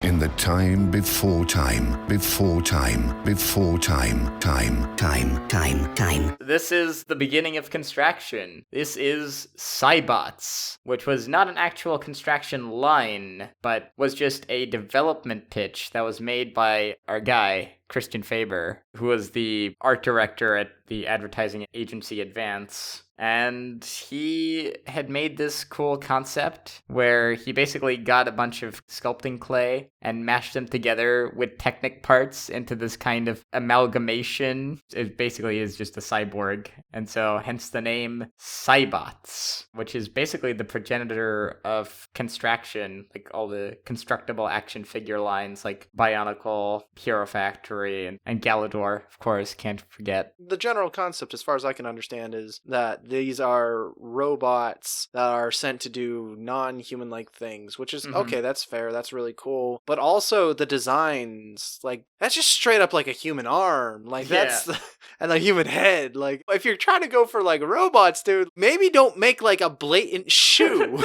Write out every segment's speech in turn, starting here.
In the time before time, before time, before time, time. This is the beginning of Construction. This is Cybots, which was not an actual construction line, but was just a development pitch that was made by our guy, Christian Faber, who was the art director at the advertising agency Advance. And he had made this cool concept where he basically got a bunch of sculpting clay and mashed them together with Technic parts into this kind of amalgamation. It basically is just a cyborg. And so hence the name Cybots, which is basically the progenitor of Construction, like all the constructible action figure lines like Bionicle, Hero Factory, and Galador, of course, can't forget. The general concept, as far as I can understand, is that these are robots that are sent to do non-human-like things, which is, okay, that's fair, that's really cool. But also the designs, like, that's just straight up like a human arm. Like, that's, and a human head. Like, if you're trying to go for, like, robots, dude, maybe don't make, like, a blatant shoe.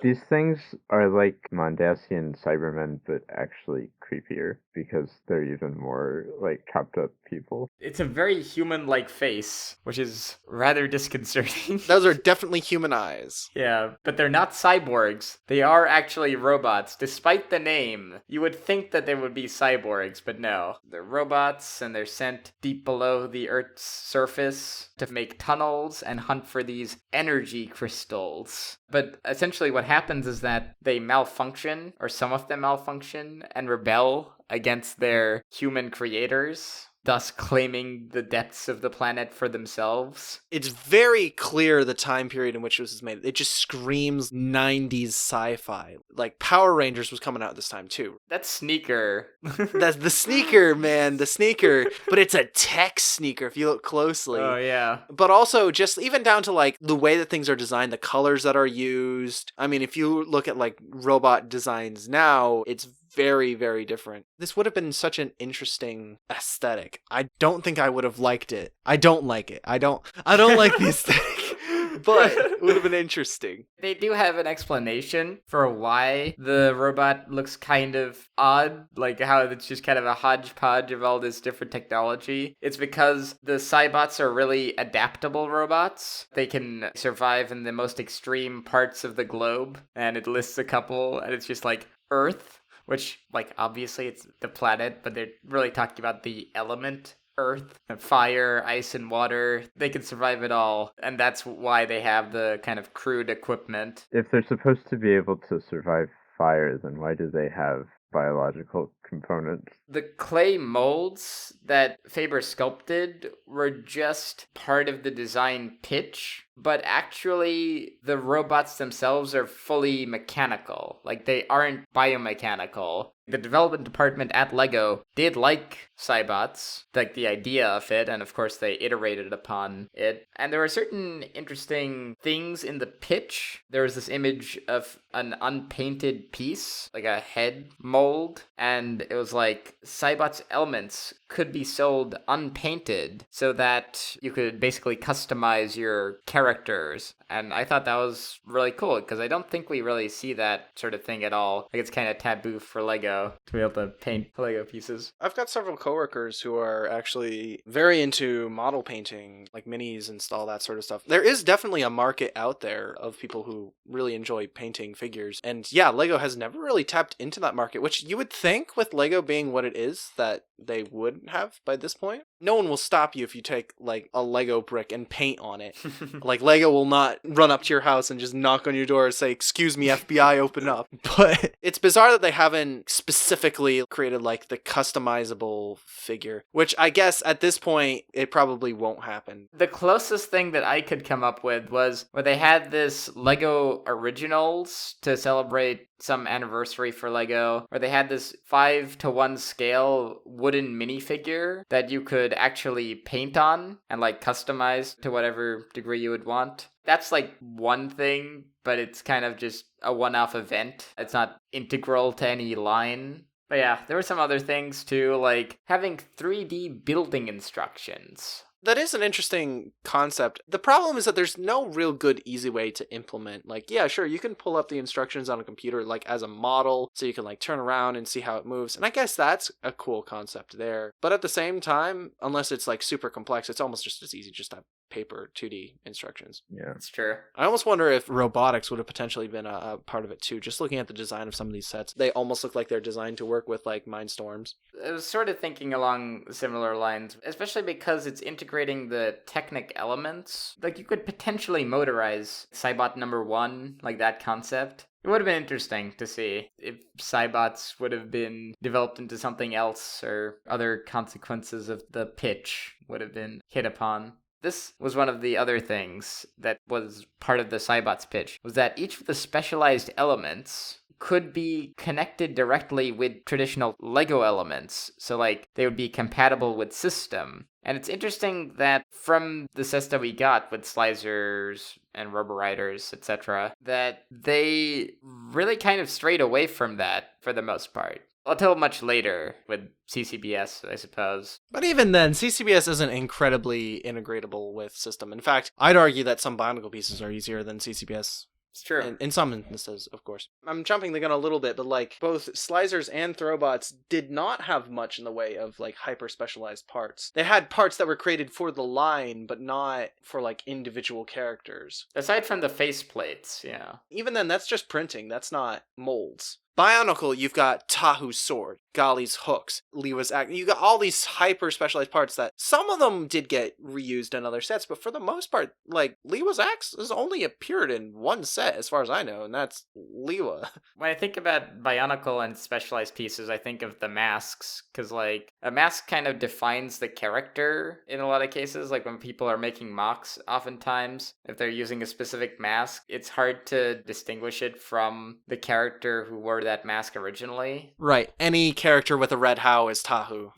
These things are like Mondasian Cybermen, but actually creepier because they're even more like chopped up people. It's a very human-like face, which is rather disconcerting. Those are definitely human eyes. Yeah, but they're not cyborgs. They are actually robots, despite the name. You would think that they would be cyborgs, but no. They're robots, and they're sent deep below the Earth's surface to make tunnels and hunt for these energy crystals. But essentially what happens is that they malfunction, or some of them malfunction, and rebel against their human creators, thus claiming the depths of the planet for themselves. It's very clear the time period in which this was made. It just screams 90s sci-fi. Like, Power Rangers was coming out at this time, too. That's Sneaker. That's the sneaker, man, the sneaker. But it's a tech sneaker if you look closely. Oh, yeah. But also, just even down to, like, the way that things are designed, the colors that are used. I mean, if you look at, like, robot designs now, it's very, very different. This would have been such an interesting aesthetic. I don't think I would have liked it. I don't like it. I don't like the aesthetic. But it would have been interesting. They do have an explanation for why the robot looks kind of odd, like how it's just kind of a hodgepodge of all this different technology. It's because the Cybots are really adaptable robots. They can survive in the most extreme parts of the globe, and it lists a couple, and it's just like Earth, which, like, obviously it's the planet, but they're really talking about the element Earth, fire, ice, and water. They can survive it all, and that's why they have the kind of crude equipment. If they're supposed to be able to survive fire, then why do they have biological components? The clay molds that Faber sculpted were just part of the design pitch, but actually the robots themselves are fully mechanical. Like, they aren't biomechanical. The development department at LEGO did like Cybots, like the idea of it, and of course they iterated upon it. And there were certain interesting things in the pitch. There was this image of an unpainted piece, like a head mold, and it was like Cybots elements could be sold unpainted so that you could basically customize your characters. And I thought that was really cool because I don't think we really see that sort of thing at all. Like, it's kind of taboo for LEGO to be able to paint LEGO pieces. I've got several coworkers who are actually very into model painting, like minis and all that sort of stuff. There is definitely a market out there of people who really enjoy painting figures. And yeah, LEGO has never really tapped into that market, which you would think with LEGO being what it is that they would have by this point. No one will stop you if you take, like, a Lego brick and paint on it. Like, Lego will not run up to your house and just knock on your door and say, "Excuse me, FBI, open up." But it's bizarre that they haven't specifically created, like, the customizable figure, which I guess at this point, it probably won't happen. The closest thing that I could come up with was where they had this Lego Originals to celebrate some anniversary for LEGO, where they had this 5:1 scale wooden minifigure that you could actually paint on and, like, customize to whatever degree you would want. That's, like, one thing, but it's kind of just a one-off event. It's not integral to any line. But yeah, there were some other things too, like having 3D building instructions. That is an interesting concept. The problem is that there's no real good, easy way to implement. Like, yeah, sure, you can pull up the instructions on a computer, like, as a model, so you can, like, turn around and see how it moves. And I guess that's a cool concept there. But at the same time, unless it's, like, super complex, it's almost just as easy just to have paper 2D instructions. Yeah. That's true. I almost wonder if robotics would have potentially been a part of it, too. Just looking at the design of some of these sets, they almost look like they're designed to work with, like, Mindstorms. I was sort of thinking along similar lines, especially because it's integrating the Technic elements. Like, you could potentially motorize Cybot number 1, like that concept. It would have been interesting to see if Cybots would have been developed into something else, or other consequences of the pitch would have been hit upon. This was one of the other things that was part of the Cybots pitch, was that each of the specialized elements could be connected directly with traditional LEGO elements. So, like, they would be compatible with system. And it's interesting that from the sets that we got with Slizers and Roboriders, etc., that they really kind of strayed away from that for the most part. Until much later with CCBS, I suppose. But even then, CCBS isn't incredibly integratable with system. In fact, I'd argue that some Bionicle pieces are easier than CCBS. It's true. In some instances, of course. I'm jumping the gun a little bit, but like both Slizers and Throwbots did not have much in the way of like hyper specialized parts. They had parts that were created for the line, but not for like individual characters. Aside from the faceplates, yeah. Even then, that's just printing. That's not molds. Bionicle, you've got Tahu's sword, Golly's hooks, Liwa's axe. You got all these hyper specialized parts that some of them did get reused in other sets, but for the most part, like Liwa's axe has only appeared in one set, as far as I know, and that's Liwa. When I think about Bionicle and specialized pieces, I think of the masks, because like a mask kind of defines the character in a lot of cases. Like when people are making mocks, oftentimes if they're using a specific mask, it's hard to distinguish it from the character who wore that mask originally. Right. Any character with a red how is Tahu.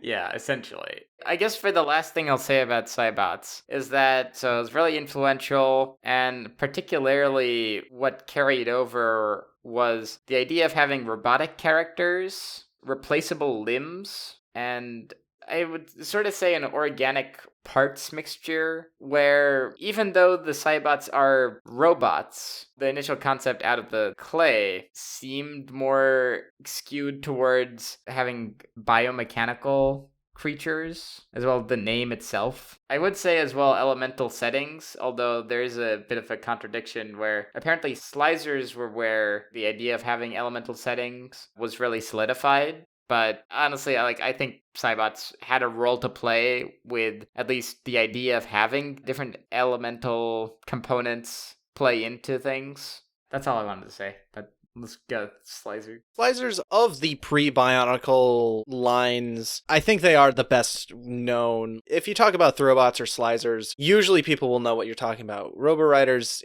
Yeah, essentially. I guess for the last thing I'll say about Cybots is that, so it's really influential, and particularly what carried over was the idea of having robotic characters, replaceable limbs, and I would sort of say an organic parts mixture where even though the Cybots are robots, the initial concept out of the clay seemed more skewed towards having biomechanical creatures, as well as the name itself. I would say as well elemental settings, although there is a bit of a contradiction where apparently Slizers were where the idea of having elemental settings was really solidified. But honestly, I think Cybots had a role to play with at least the idea of having different elemental components play into things. That's all I wanted to say. But let's go, Slizer. Slizers of the pre-Bionicle lines, I think they are the best known. If you talk about Throwbots or Slizers, usually people will know what you're talking about. Roboriders,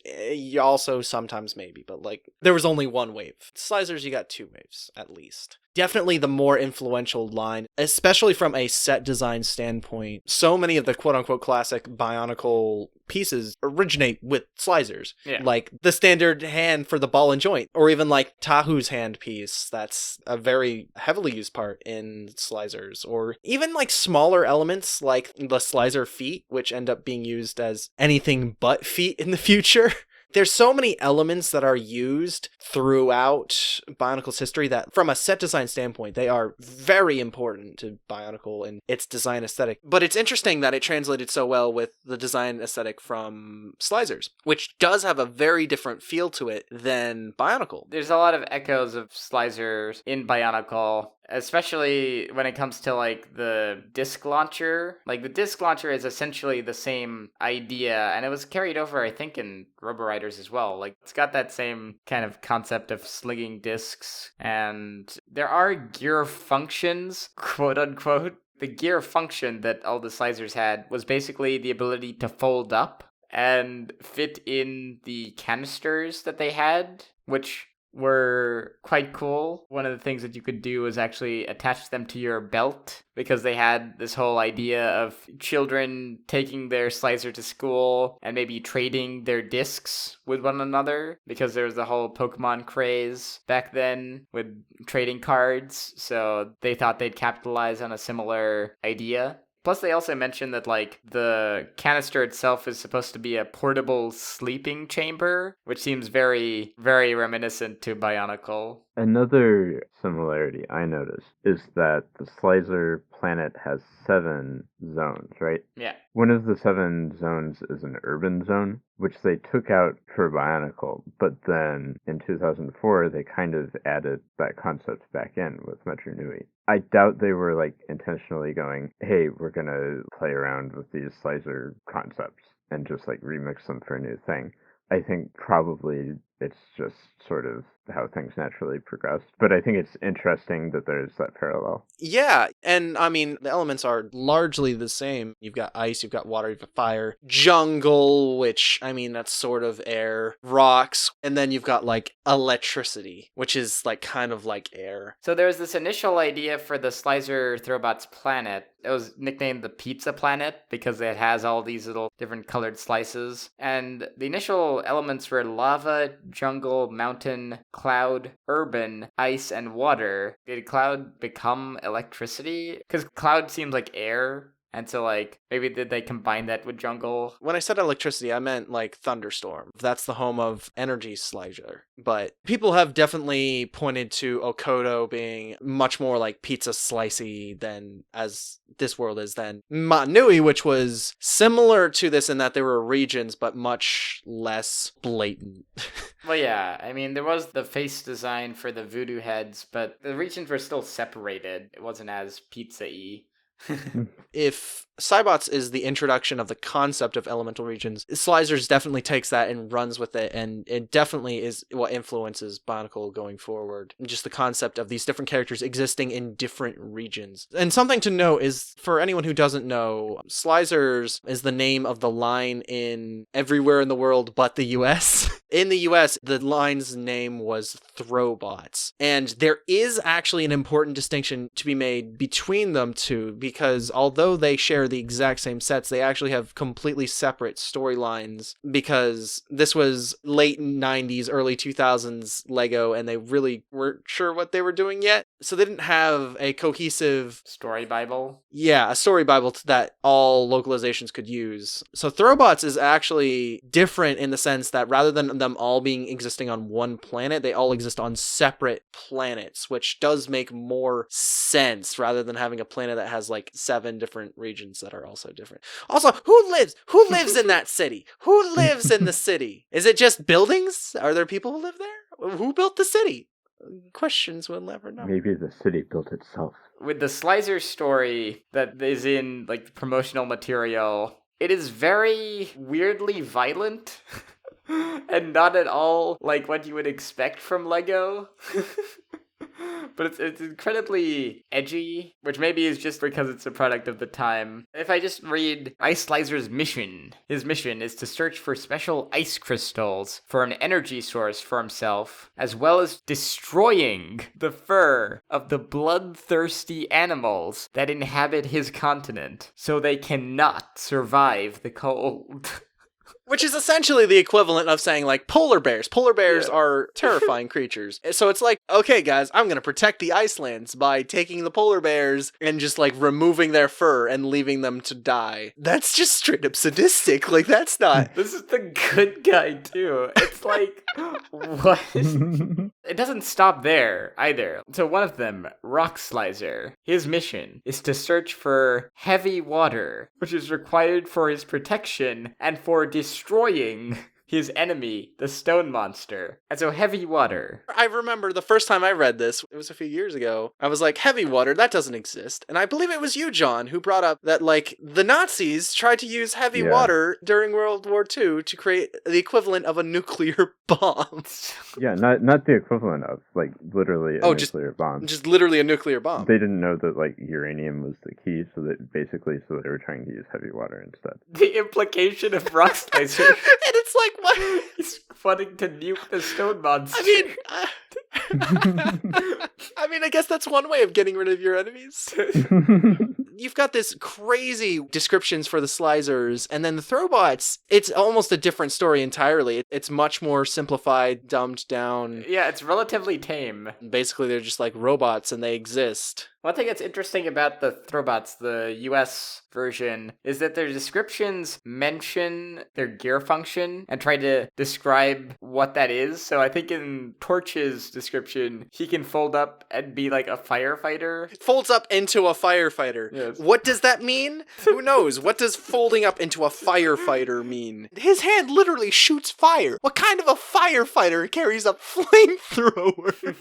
also sometimes maybe, but like, there was only one wave. Slizers, you got two waves, at least. Definitely the more influential line, especially from a set design standpoint. So many of the quote-unquote classic Bionicle pieces originate with Slizers. Yeah. Like the standard hand for the ball and joint, or even like Tahu's hand piece. That's a very heavily used part in Slizers. Or even like smaller elements like the Slizer feet, which end up being used as anything but feet in the future. There's so many elements that are used throughout Bionicle's history that, from a set design standpoint, they are very important to Bionicle and its design aesthetic. But it's interesting that it translated so well with the design aesthetic from Slizers, which does have a very different feel to it than Bionicle. There's a lot of echoes of Slizers in Bionicle, especially when it comes to like the disc launcher. Like the disc launcher is essentially the same idea, and it was carried over, I think, in Roboriders as well. Like it's got that same kind of concept of slinging discs, and there are gear functions, quote unquote. The gear function that all the Slizers had was basically the ability to fold up and fit in the canisters that they had, which were quite cool. One of the things that you could do was actually attach them to your belt, because they had this whole idea of children taking their Slizer to school and maybe trading their discs with one another, because there was the whole Pokemon craze back then with trading cards. So they thought they'd capitalize on a similar idea. Plus, they also mentioned that, like, the canister itself is supposed to be a portable sleeping chamber, which seems very, very reminiscent to Bionicle. Another similarity I noticed is that the Slizer planet has 7 zones, right? Yeah. One of the 7 zones is an urban zone, which they took out for Bionicle, but then in 2004 they kind of added that concept back in with Metro Nui. I doubt they were like intentionally going, hey, we're gonna play around with these Slizer concepts and just like remix them for a new thing. I think probably it's just sort of how things naturally progressed. But I think it's interesting that there's that parallel. Yeah, and I mean, the elements are largely the same. You've got ice, you've got water, you've got fire, jungle, which, I mean, that's sort of air, rocks, and then you've got, like, electricity, which is, like, kind of like air. So there was this initial idea for the Slizer Throwbots planet. It was nicknamed the Pizza Planet because it has all these little different colored slices. And the initial elements were lava, jungle, mountain, cloud, urban, ice, and water. Did cloud become electricity? Because cloud seems like air. And so, like, maybe did they combine that with jungle? When I said electricity, I meant, like, thunderstorm. That's the home of energy Slizer. But people have definitely pointed to Okoto being much more, like, pizza slicey than, as this world is, than Nui, which was similar to this in that there were regions, but much less blatant. Well, yeah, I mean, there was the face design for the voodoo heads, but the regions were still separated. It wasn't as pizza-y. If Cybots is the introduction of the concept of elemental regions, Slizers definitely takes that and runs with it, and it definitely is what influences Bionicle going forward. Just the concept of these different characters existing in different regions. And something to note is, for anyone who doesn't know, Slizers is the name of the line in everywhere in the world but the US. In the US, the line's name was Throwbots. And there is actually an important distinction to be made between them two, because although they share the exact same sets, they actually have completely separate storylines, because this was late 90s, early 2000s LEGO, and they really weren't sure what they were doing yet. So they didn't have a cohesive story Bible. Yeah, a story Bible that all localizations could use. So Throwbots is actually different in the sense that rather than them all being existing on one planet, they all exist on separate planets, which does make more sense rather than having a planet that has like 7 different regions that are also different. Also, who lives in that city? Who lives in the city? Is it just buildings? Are there people who live there? Who built the city? Questions we'll never know. Maybe the city built itself. With the Slizer story that is in like promotional material, it is very weirdly violent and not at all like what you would expect from LEGO. But it's incredibly edgy, which maybe is just because it's a product of the time. If I just read Ice Slizer's mission, his mission is to search for special ice crystals for an energy source for himself, as well as destroying the fur of the bloodthirsty animals that inhabit his continent, so they cannot survive the cold. Which is essentially the equivalent of saying, like, polar bears. Polar bears are terrifying creatures. So it's like, okay, guys, I'm going to protect the Icelands by taking the polar bears and just, like, removing their fur and leaving them to die. That's just straight up sadistic. Like, that's not... This is the good guy, too. It's like, what? It doesn't stop there, either. So one of them, Rock Slizer, his mission is to search for heavy water, which is required for his protection and for destroying his enemy, the stone monster. And so heavy water. I remember the first time I read this, it was a few years ago, I was like, heavy water, that doesn't exist. And I believe it was you, John, who brought up that, like, the Nazis tried to use heavy water during World War II to create the equivalent of a nuclear bomb. Yeah, not the equivalent of, like, literally a nuclear bomb. Just literally a nuclear bomb. They didn't know that, like, uranium was the key, so they were trying to use heavy water instead. The implication of Rock Slizer. And it's like, what? He's wanting to nuke the stone monster. I mean, I guess that's one way of getting rid of your enemies. You've got this crazy descriptions for the Slizers, and then the Throwbots, it's almost a different story entirely. It's much more simplified, dumbed down. Yeah, it's relatively tame. Basically, they're just like robots, and they exist. One thing that's interesting about the Throwbots, the US version, is that their descriptions mention their gear function and try to describe what that is. So I think in Torch's description, he can fold up and be like a firefighter. Folds up into a firefighter. Yes. What does that mean? Who knows? What does folding up into a firefighter mean? His hand literally shoots fire. What kind of a firefighter carries a flamethrower?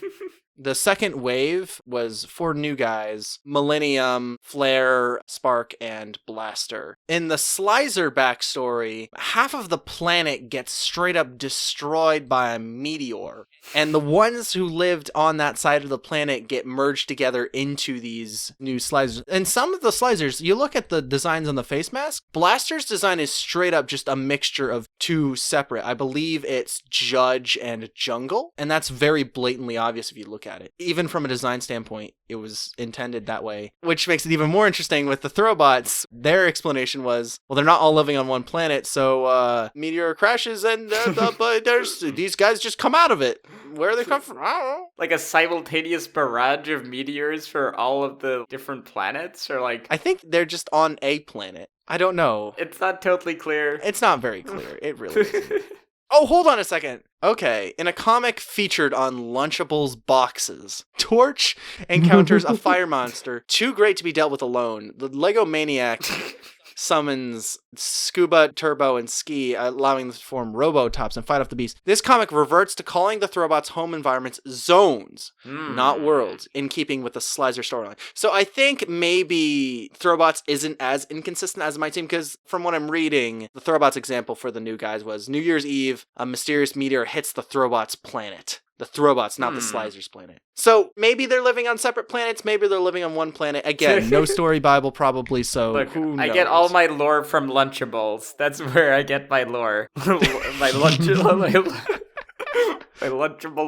The second wave was 4 new guys: Millennium, Flare, Spark, and Blaster. In the Slizer backstory, half of the planet gets straight up destroyed by a meteor, and the ones who lived on that side of the planet get merged together into these new Slizers. And some of the Slizers, you look at the designs on the face mask, Blaster's design is straight up just a mixture of 2 separate. I believe it's Judge and Jungle, and that's very blatantly obvious if you look at it. Even from a design standpoint, it was intended that way, which makes it even more interesting with the Throwbots. Their explanation was, well, they're not all living on one planet, so meteor crashes and there's these guys just come out of it. Where they come from, I don't know. Like a simultaneous barrage of meteors for all of the different planets, or like... I think they're just on a planet. I don't know. It's not totally clear. It's not very clear. It really isn't. Oh, hold on a second. Okay, in a comic featured on Lunchables boxes, Torch encounters a fire monster too great to be dealt with alone. The Lego Maniac summons Scuba, Turbo, and Ski, allowing them to form Robotops and fight off the beast. This comic reverts to calling the Throwbots' home environments zones, not worlds, in keeping with the Slizer storyline. So I think maybe Throwbots isn't as inconsistent as it might seem, because from what I'm reading, the Throwbots example for the new guys was New Year's Eve, a mysterious meteor hits the Throwbots' planet. The Throwbots, not the Slizers' planet. So maybe they're living on separate planets, maybe they're living on one planet. Again, no story Bible probably, so Look, who knows? I get all my lore from Lunchables. That's where I get my lore. my Lunchable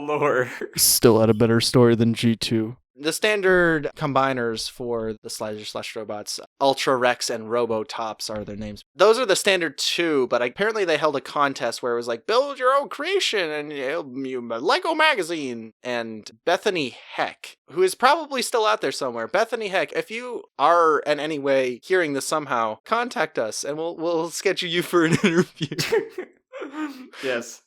lore. Still had a better story than G2. The standard combiners for the Slizer/Throwbots, Ultra Rex and Robotops are their names. Those are the standard 2, but apparently they held a contest where it was like, build your own creation and Lego magazine. And Bethany Heck, who is probably still out there somewhere. Bethany Heck, if you are in any way hearing this somehow, contact us and we'll schedule you for an interview. Yes.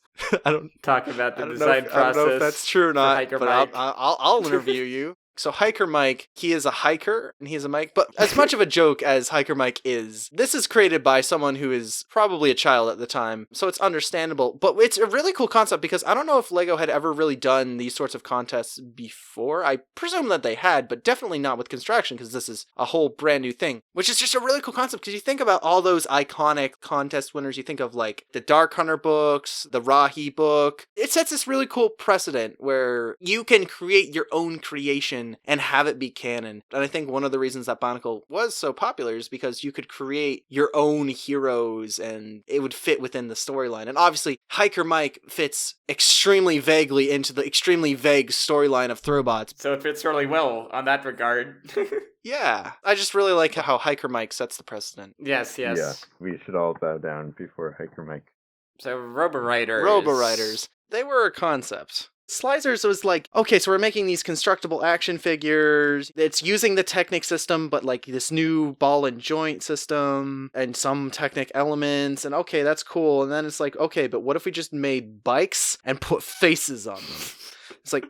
I don't talk about the design process. I don't know if that's true or not, but Mike. I'll interview you. So Hiker Mike, he is a hiker and he is a Mike, but as much of a joke as Hiker Mike is, this is created by someone who is probably a child at the time, so it's understandable. But it's a really cool concept because I don't know if LEGO had ever really done these sorts of contests before. I presume that they had, but definitely not with Construction because this is a whole brand new thing, which is just a really cool concept because you think about all those iconic contest winners. You think of like the Dark Hunter books, the Rahi book. It sets this really cool precedent where you can create your own creation and have it be canon. And I think one of the reasons that Bionicle was so popular is because you could create your own heroes and it would fit within the storyline. And obviously, Hiker Mike fits extremely vaguely into the extremely vague storyline of Throwbots. So it fits really well on that regard. Yeah, I just really like how Hiker Mike sets the precedent. Yes. Yeah, we should all bow down before Hiker Mike. So Roboriders. Roboriders. They were a concept. Slizers was like, okay, so we're making these constructible action figures. It's using the Technic system, but like this new ball and joint system and some Technic elements. And okay, that's cool. And then it's like, okay, but what if we just made bikes and put faces on them? It's like,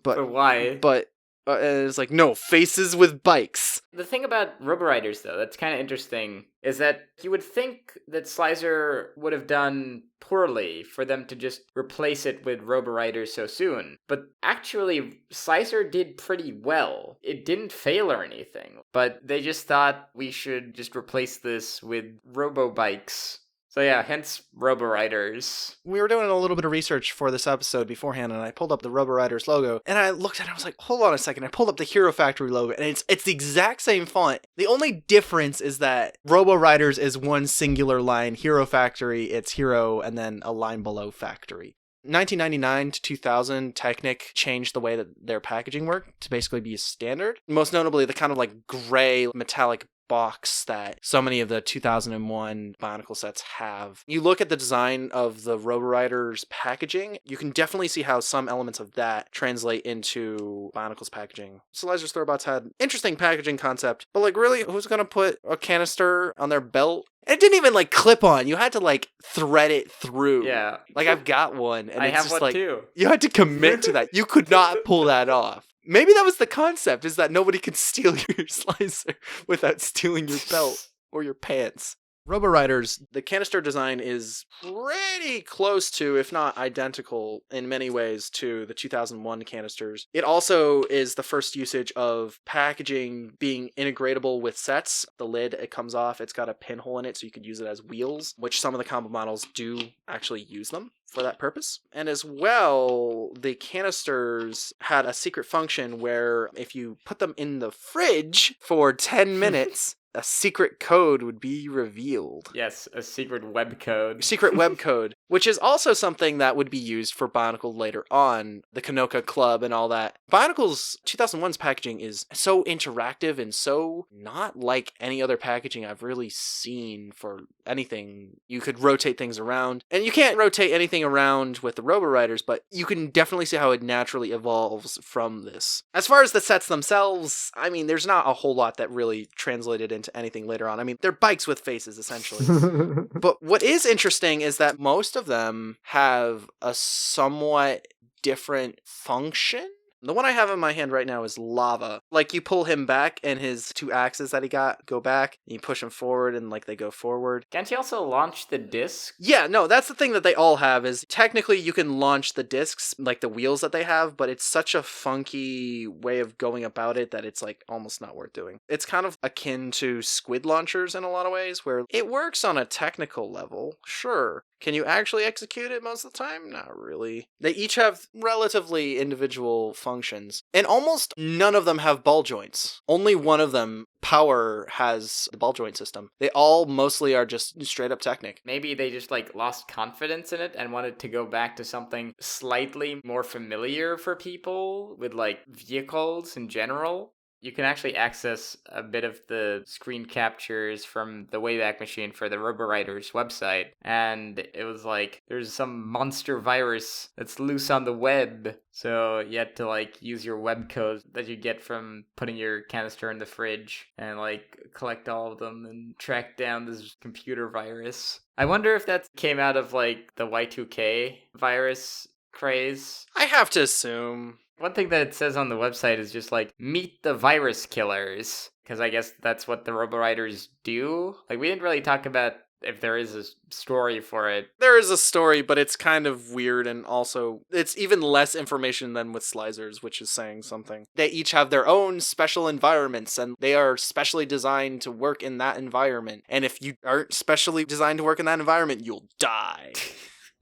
but why? But and it's like, no, faces with bikes. The thing about Roboriders, though, that's kind of interesting, is that you would think that Slizer would have done poorly for them to just replace it with Roboriders so soon. But actually, Slizer did pretty well. It didn't fail or anything, but they just thought we should just replace this with Robobikes. So yeah, hence Roboriders. We were doing a little bit of research for this episode beforehand, and I pulled up the Roboriders logo, and I looked at it, and I was like, hold on a second. I pulled up the Hero Factory logo, and it's the exact same font. The only difference is that Roboriders is one singular line. Hero Factory, it's Hero, and then a line below Factory. 1999 to 2000, Technic changed the way that their packaging worked to basically be standard. Most notably, the kind of like gray metallic box that so many of the 2001 Bionicle sets have. You look at the design of the Roboriders packaging, you can definitely see how some elements of that translate into Bionicle's packaging. Slizer Throwbots had interesting packaging concept, but like really, who's gonna put a canister on their belt? And it didn't even like clip on. You had to like thread it through. Yeah. Like I've got one, and I it's have just one like too. you had to commit to that. You could not pull that off. Maybe that was the concept, is that nobody could steal your Slizer without stealing your belt or your pants. Roboriders, the canister design is pretty close to, if not identical in many ways, to the 2001 canisters. It also is the first usage of packaging being integratable with sets. The lid, it comes off, it's got a pinhole in it so you could use it as wheels, which some of the combo models do actually use them for that purpose. And as well, the canisters had a secret function where if you put them in the fridge for 10 minutes, a secret code would be revealed. Yes, a secret web code. Secret web code, which is also something that would be used for Bionicle later on, the Kanoka Club and all that. Bionicle's 2001's packaging is so interactive and so not like any other packaging I've really seen for anything. You could rotate things around, and you can't rotate anything around with the Roboriders, but you can definitely see how it naturally evolves from this. As far as the sets themselves, I mean, there's not a whole lot that really translated into anything later on. I mean, they're bikes with faces, essentially. But what is interesting is that most of them have a somewhat different function. The one I have in my hand right now is Lava. Like, you pull him back and his two axes that he got go back, and you push him forward and, like, they go forward. Can't you also launch the disc? Yeah, no, that's the thing that they all have, is technically you can launch the discs, like the wheels that they have, but it's such a funky way of going about it that it's, like, almost not worth doing. It's kind of akin to squid launchers in a lot of ways, where it works on a technical level, sure. Can you actually execute it most of the time? Not really. They each have relatively individual functions, and almost none of them have ball joints. Only one of them, Power, has the ball joint system. They all mostly are just straight up Technic. Maybe they just like lost confidence in it and wanted to go back to something slightly more familiar for people with like vehicles in general. You can actually access a bit of the screen captures from the Wayback Machine for the Roboriders website. And it was like, there's some monster virus that's loose on the web. So you had to like use your web code that you get from putting your canister in the fridge and like collect all of them and track down this computer virus. I wonder if that came out of like the Y2K virus craze. I have to assume. One thing that it says on the website is just like, meet the virus killers. Because I guess that's what the Roboriders do. Like, we didn't really talk about if there is a story for it. There is a story, but it's kind of weird, and also it's even less information than with Slizers, which is saying something. They each have their own special environments, and they are specially designed to work in that environment. And if you aren't specially designed to work in that environment, you'll die.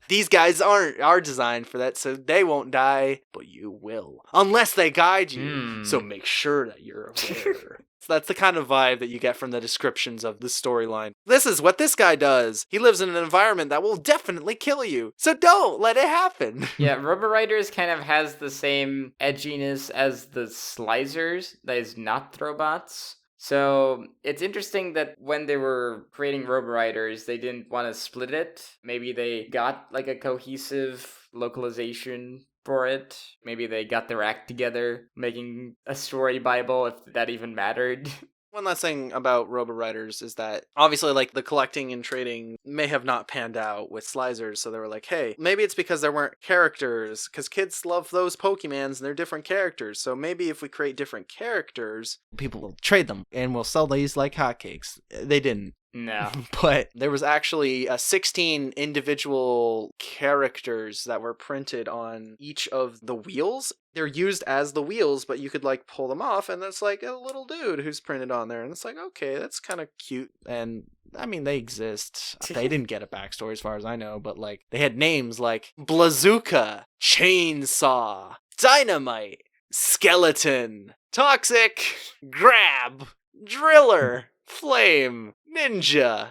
These guys are designed for that, so they won't die, but you will. Unless they guide you, so make sure that you're aware. So that's the kind of vibe that you get from the descriptions of the storyline. This is what this guy does. He lives in an environment that will definitely kill you, so don't let it happen. Yeah, Roboriders kind of has the same edginess as the Slizers, that is not Throwbots. So it's interesting that when they were creating Roboriders, they didn't want to split it. Maybe they got like a cohesive localization for it. Maybe they got their act together, making a story bible, if that even mattered. One last thing about Roboriders is that obviously like the collecting and trading may have not panned out with Slizers, so they were like, hey, maybe it's because there weren't characters, because kids love those Pokemons and they're different characters, so maybe if we create different characters, people will trade them and we'll sell these like hotcakes. They didn't. No. But there was actually 16 individual characters that were printed on each of the wheels. They're used as the wheels, but you could like pull them off and it's like a little dude who's printed on there. And it's like, okay, that's kind of cute. And I mean, they exist. They didn't get a backstory as far as I know, but like they had names like Blazooka, Chainsaw, Dynamite, Skeleton, Toxic, Grab, Driller, Flame, Ninja,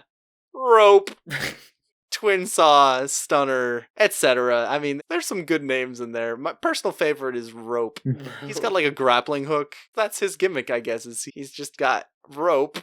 Rope. Twin Saw, Stunner, etc. I mean, there's some good names in there. My personal favorite is Rope. He's got like a grappling hook. That's his gimmick, I guess, is he's just got rope.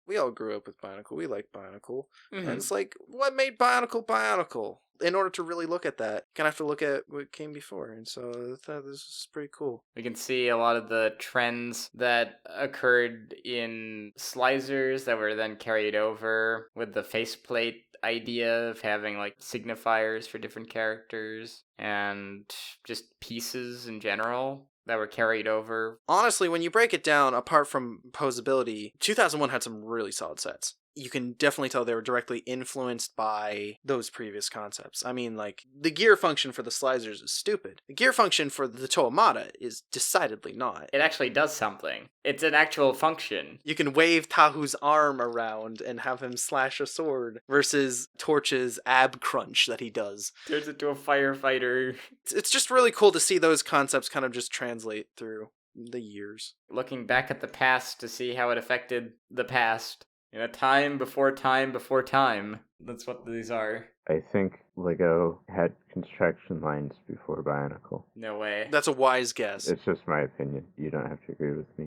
We all grew up with Bionicle. We like Bionicle. And it's like, what made Bionicle Bionicle? In order to really look at that, you're going to have to look at what came before. And so I thought this was pretty cool. We can see a lot of the trends that occurred in Slizers that were then carried over with the faceplate idea of having like signifiers for different characters and just pieces in general that were carried over. Honestly, when you break it down, apart from posability, 2001 had some really solid sets. You can definitely tell they were directly influenced by those previous concepts. I mean, like, the gear function for the Slizers is stupid. The gear function for the Toamata is decidedly not. It actually does something. It's an actual function. You can wave Tahu's arm around and have him slash a sword versus Torch's ab crunch that he does. Turns into a firefighter. It's just really cool to see those concepts kind of just translate through the years. Looking back at the past to see how it affected the past. In a time before time before time. That's what these are. I think LEGO had construction lines before Bionicle. No way. That's a wise guess. It's just my opinion. You don't have to agree with me.